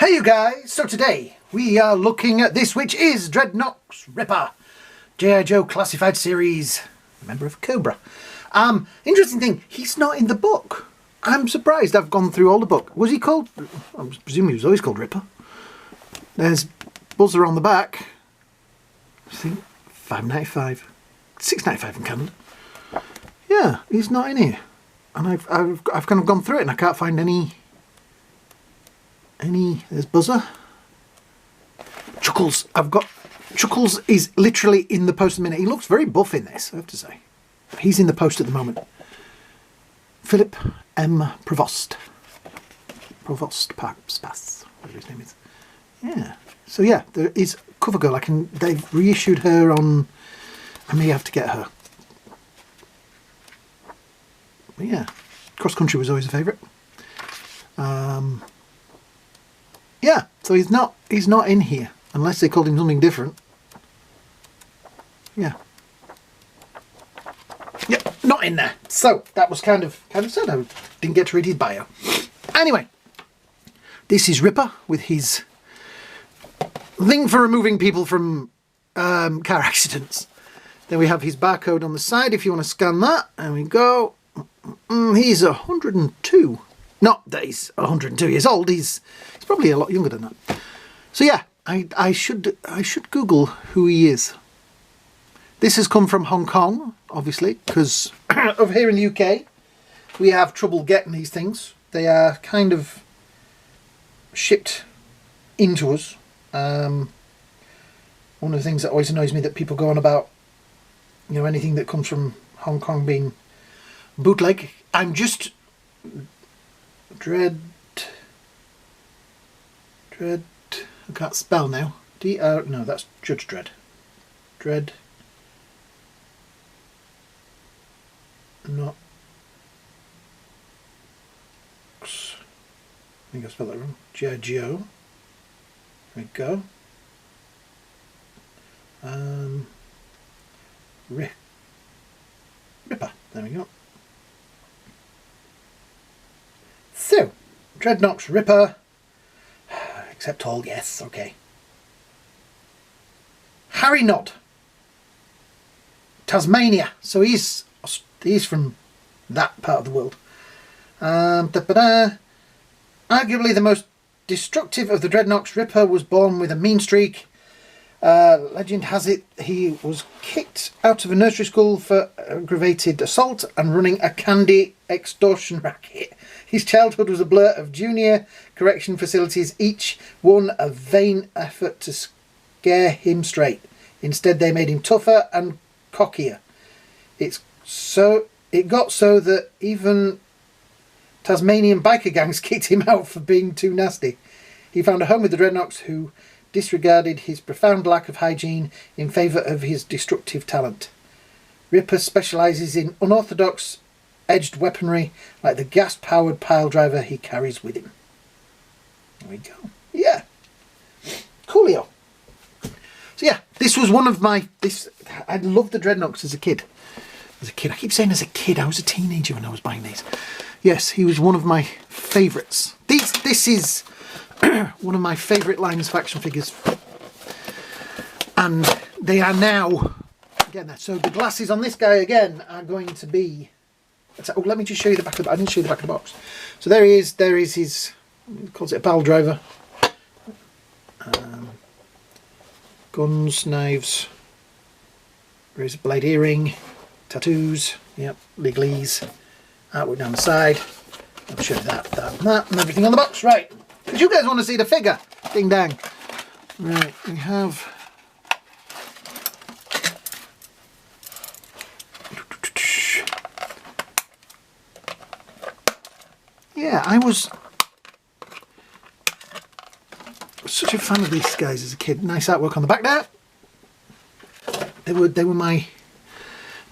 Hey you guys, so today we are looking at this, which is Dreadnok Ripper G.I. Joe classified series, member of Cobra. Interesting thing, he's not in the book. I'm surprised. I've gone through all the book. Was he called? I presume he was always called Ripper. There's buzzer on the back. I think $5.95, $6.95 in Canada. Yeah, he's not in here, and I've kind of gone through it and I can't find any. There's buzzer. Chuckles. Chuckles is literally in the post at the minute. He looks very buff in this, I have to say. He's in the post at the moment. Philip M. Provost, perhaps, whatever his name is. Yeah. So yeah, there is Cover Girl. They've reissued her on. I may have to get her. But yeah, Cross Country was always a favourite. Yeah, so he's not in here unless they called him something different. Yeah. Yep, not in there. So that was kind of sad. I didn't get to read his bio. Anyway, this is Ripper with his thing for removing people from car accidents. Then we have his barcode on the side if you want to scan that. There we go. He's 102. Not that he's 102 years old. He's probably a lot younger than that. So yeah, I should Google who he is. This has come from Hong Kong, obviously, because over here in the UK we have trouble getting these things. They are kind of shipped into us. One of the things that always annoys me that people go on about, you know, anything that comes from Hong Kong being bootleg. I'm just I can't spell now. No, that's Judge Dredd. Not. I think I spelled that wrong. G.I. Joe. There we go. Ripper. There we go. So, Dreadnok Ripper. Accept all, yes, okay. Harry Nod. Tasmania. So he's from that part of the world. Arguably the most destructive of the Dreadnok Ripper was born with a mean streak. Legend has it he was kicked out of a nursery school for aggravated assault and running a candy extortion racket. His childhood was a blur of junior correction facilities, each one a vain effort to scare him straight. Instead, they made him tougher and cockier. It got so that even Tasmanian biker gangs kicked him out for being too nasty. He found a home with the Dreadnoks, who disregarded his profound lack of hygiene in favour of his destructive talent. Ripper specialises in unorthodox edged weaponry like the gas-powered pile driver he carries with him. There we go. Yeah. Coolio. So yeah, this was one of my... I loved the Dreadnoks as a kid. I keep saying as a kid. I was a teenager when I was buying these. Yes, he was one of my favourites. This is one of my favourite lines of action figures. And they are now... Again, so the glasses on this guy, again, are going to be... Oh, let me just show you the back of the... I didn't show you the back of the box. So there he is. There is his... He calls it a pile driver. Guns, knives, razor blade earring, tattoos, yep, legalese, artwork down the side. I'll show you that, and everything on the box. Right, because you guys want to see the figure. Ding dang. Right, we have... Yeah, I was such a fan of these guys as a kid. Nice artwork on the back there. They were my...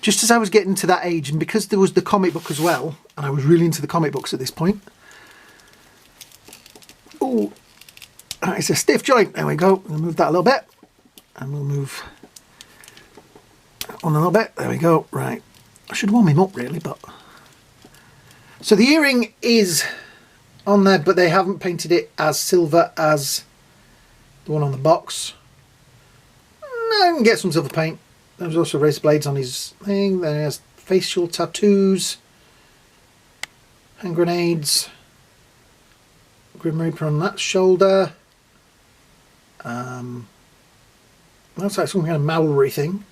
Just as I was getting to that age, and because there was the comic book as well, and I was really into the comic books at this point. Oh, it's a stiff joint. There we go. We'll move that a little bit. And we'll move on a little bit. There we go. Right. I should warm him up really, but... So the earring is on there, but they haven't painted it as silver as the one on the box. No, I can get some silver paint. There's also razor blades on his thing. There's facial tattoos, hand grenades, Grim Reaper on that shoulder. That's like some kind of Mallory thing.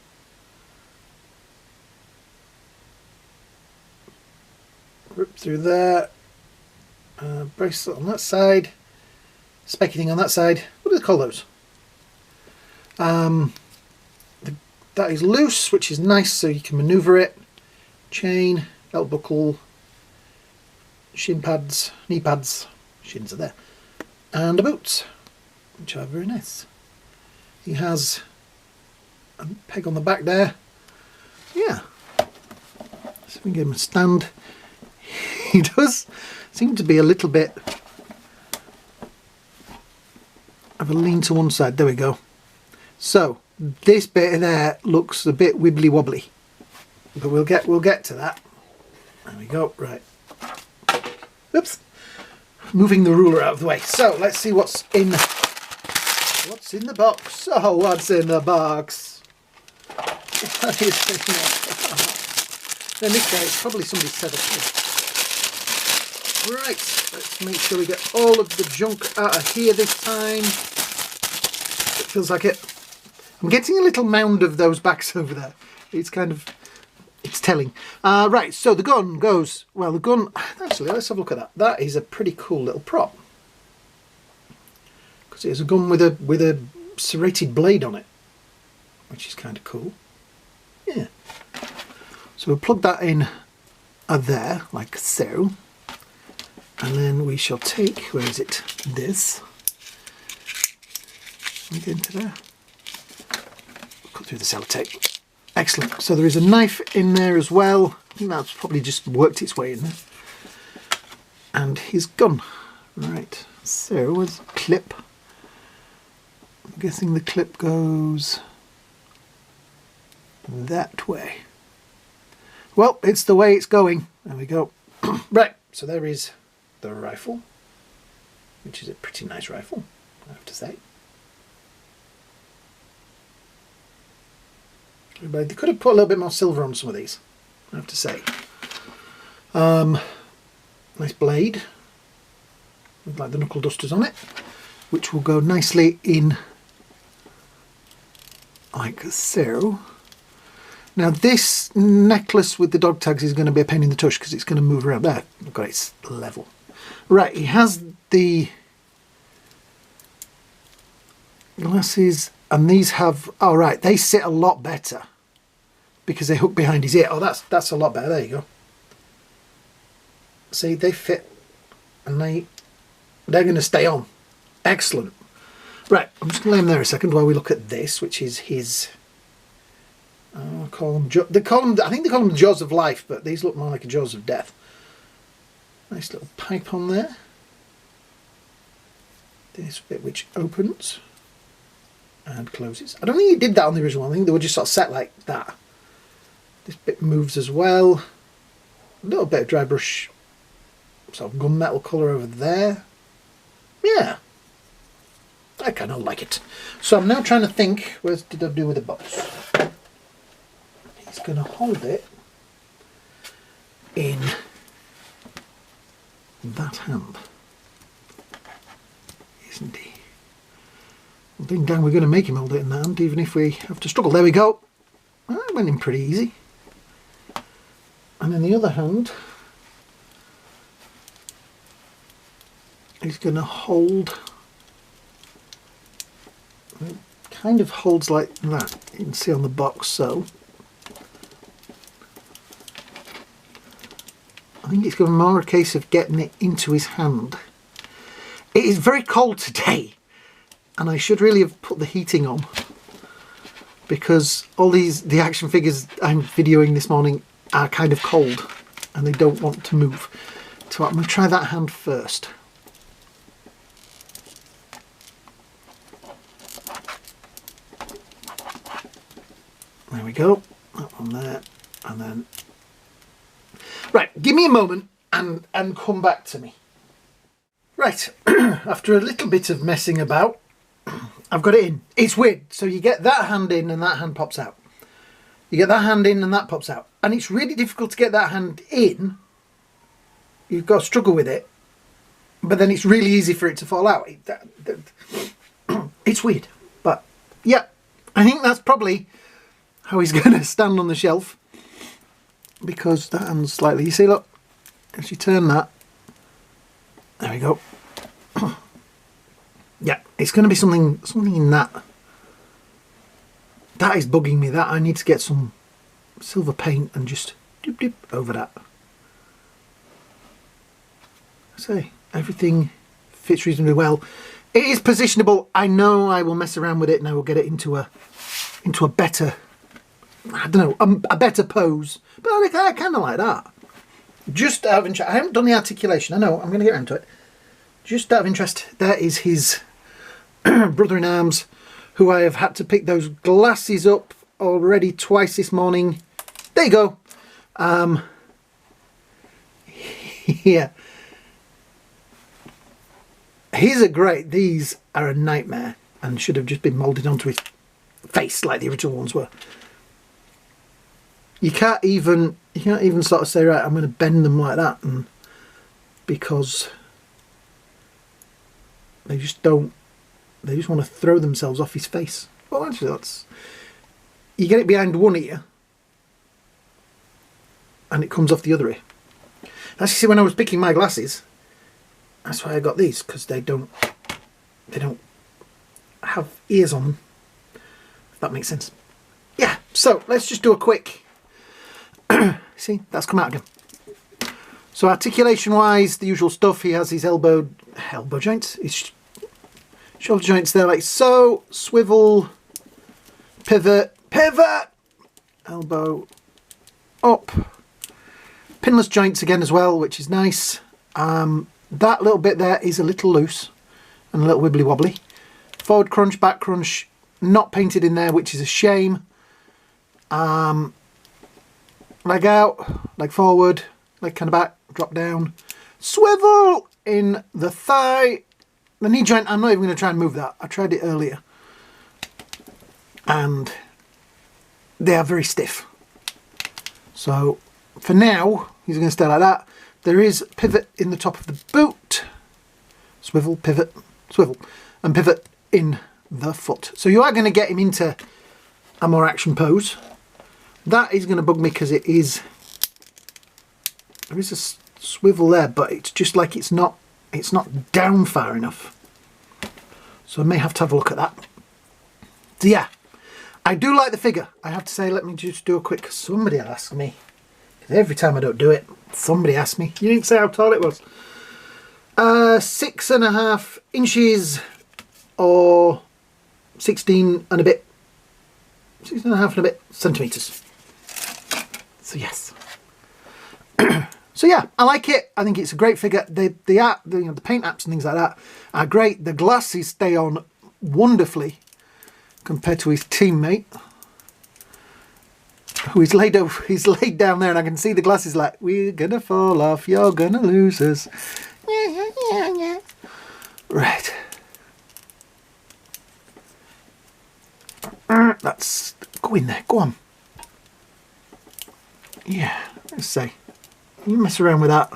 Rip through there. Bracelet on that side. Specky thing on that side. What do they call those? That is loose, which is nice, so you can manoeuvre it. Chain, belt buckle, shin pads, knee pads. Shins are there. And the boots, which are very nice. He has a peg on the back there. Yeah. So we can get him a stand. He does seem to be a little bit of a lean to one side. There we go. So this bit there looks a bit wibbly wobbly, but we'll get to that. There we go. Right. Oops. Moving the ruler out of the way. So let's see what's in the box. Oh, what's in the box? What is in the box? In this case, probably somebody said it. Right, let's make sure we get all of the junk out of here this time. It feels like it. I'm getting a little mound of those backs over there. It's kind of, it's telling. Right, so the gun goes, well, the gun, actually, let's have a look at that. That is a pretty cool little prop. Because it is a gun with a serrated blade on it, which is kind of cool. Yeah. So we'll plug that in there, like so. And then we shall take, where is it? This. Can we get into there? Cut through the sellotape. Excellent. So there is a knife in there as well. I think that's probably just worked its way in there. And his gun. Right. So where's the clip? I'm guessing the clip goes that way. Well, it's the way it's going. There we go. Right. So there is the rifle, which is a pretty nice rifle, I have to say. But they could have put a little bit more silver on some of these, I have to say. Nice blade with like the knuckle dusters on it, which will go nicely in like so. Now this necklace with the dog tags is going to be a pain in the tush because it's going to move around there. Look at its level. Right, he has the glasses, and these have, oh right, they sit a lot better because they hook behind his ear. Oh, that's a lot better. There you go. See, they fit, and they're going to stay on. Excellent. Right, I'm just going to lay him there a second while we look at this, which is his. I think they call them the jaws of life, but these look more like a jaws of death. Nice little pipe on there. This bit which opens and closes. I don't think he did that on the original one. I think they were just sort of set like that. This bit moves as well. A little bit of dry brush, sort of gunmetal colour over there. Yeah, I kind of like it. So I'm now trying to think, what did I do with the box? He's going to hold it in that hand, isn't he? Well, ding dang, we're going to make him hold it in that hand, even if we have to struggle. There we go. That went in pretty easy. And in the other hand, he's going to hold. It kind of holds like that. You can see on the box. So I think it's going to be more a case of getting it into his hand. It is very cold today, and I should really have put the heating on because all the action figures I'm videoing this morning are kind of cold and they don't want to move. So I'm going to try that hand first. There we go. That one there, and then right, give me a moment and come back to me. Right, after a little bit of messing about, I've got it in. It's weird. So you get that hand in and that hand pops out. You get that hand in and that pops out. And it's really difficult to get that hand in. You've got to struggle with it. But then it's really easy for it to fall out. It's weird. But yeah, I think that's probably how he's going to stand on the shelf. Because that hand's slightly, you see, look, as you turn that, there we go. Yeah, it's going to be something in that. That is bugging me. That I need to get some silver paint and just dip dip over that. So everything fits reasonably well. It is positionable. I know I will mess around with it and I will get it into a better, I don't know, a better pose. But I kind of like that. Just out of interest, I haven't done the articulation. I know, I'm going to get around to it. Just out of interest, there is his brother-in-arms, who I have had to pick those glasses up already twice this morning. There you go. Yeah. His are great. These are a nightmare and should have just been moulded onto his face like the original ones were. You can't even sort of say, right, I'm going to bend them like that, and because they just don't. They just want to throw themselves off his face. Well, actually, that's... You get it behind one ear, and it comes off the other ear. As you see, when I was picking my glasses, that's why I got these, because they don't have ears on them, if that makes sense. Yeah, so let's just do a quick... See, that's come out again. So articulation-wise, the usual stuff. He has his elbow joints, his shoulder joints there like so, swivel, pivot, elbow up, pinless joints again as well, which is nice. That little bit there is a little loose and a little wibbly wobbly. Forward crunch, back crunch, not painted in there, which is a shame. Leg out, leg forward, leg kind of back, drop down, swivel in the thigh. The knee joint, I'm not even going to try and move that. I tried it earlier. And they are very stiff. So for now, he's going to stay like that. There is pivot in the top of the boot. Swivel, pivot, swivel. And pivot in the foot. So you are going to get him into a more action pose. That is going to bug me because it is... There is a swivel there, but it's just like it's not down far enough. So I may have to have a look at that. So yeah, I do like the figure. I have to say, let me just do a quick... Somebody will ask me. Because every time I don't do it, somebody asks me. You didn't say how tall it was. 6.5 inches or 16 and a bit. 16.5 and a bit centimetres. So yes. So yeah, I like it. I think it's a great figure. The art, the paint apps and things like that are great. The glasses stay on wonderfully compared to his teammate, who is laid over. He's laid down there, and I can see the glasses like, we're gonna fall off. You're gonna lose us. Right. Let's go in there. Go on. Yeah. Let's see. You mess around with that.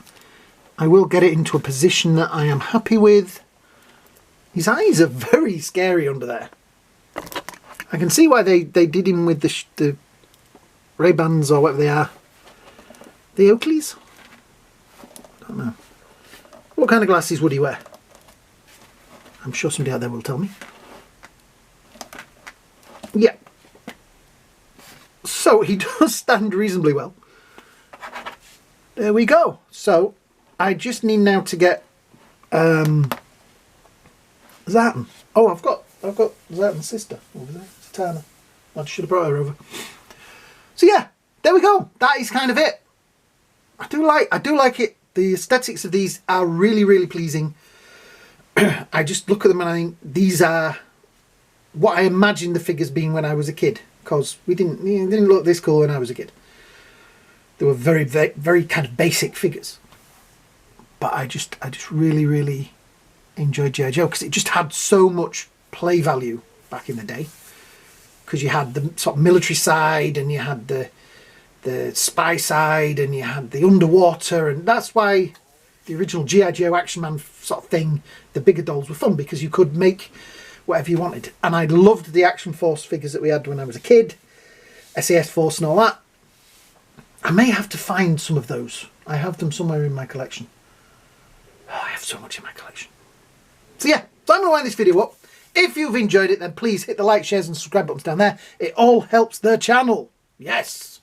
I will get it into a position that I am happy with. His eyes are very scary under there. I can see why they did him with the Ray-Bans or whatever they are. The Oakleys? I don't know. What kind of glasses would he wear? I'm sure somebody out there will tell me. Yeah. So he does stand reasonably well. There we go. So I just need now to get Zartan. Oh, I've got Zartan's sister over there, Tana. I should have brought her over. So yeah, there we go. That is kind of it. I do like it. The aesthetics of these are really, really pleasing. I just look at them and I think these are what I imagined the figures being when I was a kid, because they didn't look this cool when I was a kid. They were very, very, very kind of basic figures. But I just really, really enjoyed G.I. Joe, because it just had so much play value back in the day. Because you had the sort of military side, and you had the spy side, and you had the underwater, and that's why the original G.I. Joe Action Man sort of thing, the bigger dolls were fun, because you could make whatever you wanted. And I loved the Action Force figures that we had when I was a kid, SAS Force and all that. I may have to find some of those. I have them somewhere in my collection. Oh, I have so much in my collection. So yeah, so I'm going to wind this video up. If you've enjoyed it, then please hit the like, shares and subscribe buttons down there. It all helps the channel. Yes.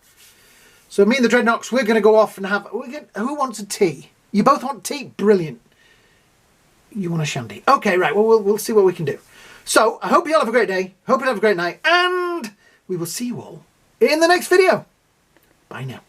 So me and the Dreadnoks, we're going to go off and have... Who wants a tea? You both want tea? Brilliant. You want a shandy? Okay, right. Well, we'll see what we can do. So I hope you all have a great day. Hope you have a great night. And we will see you all in the next video. Bye now.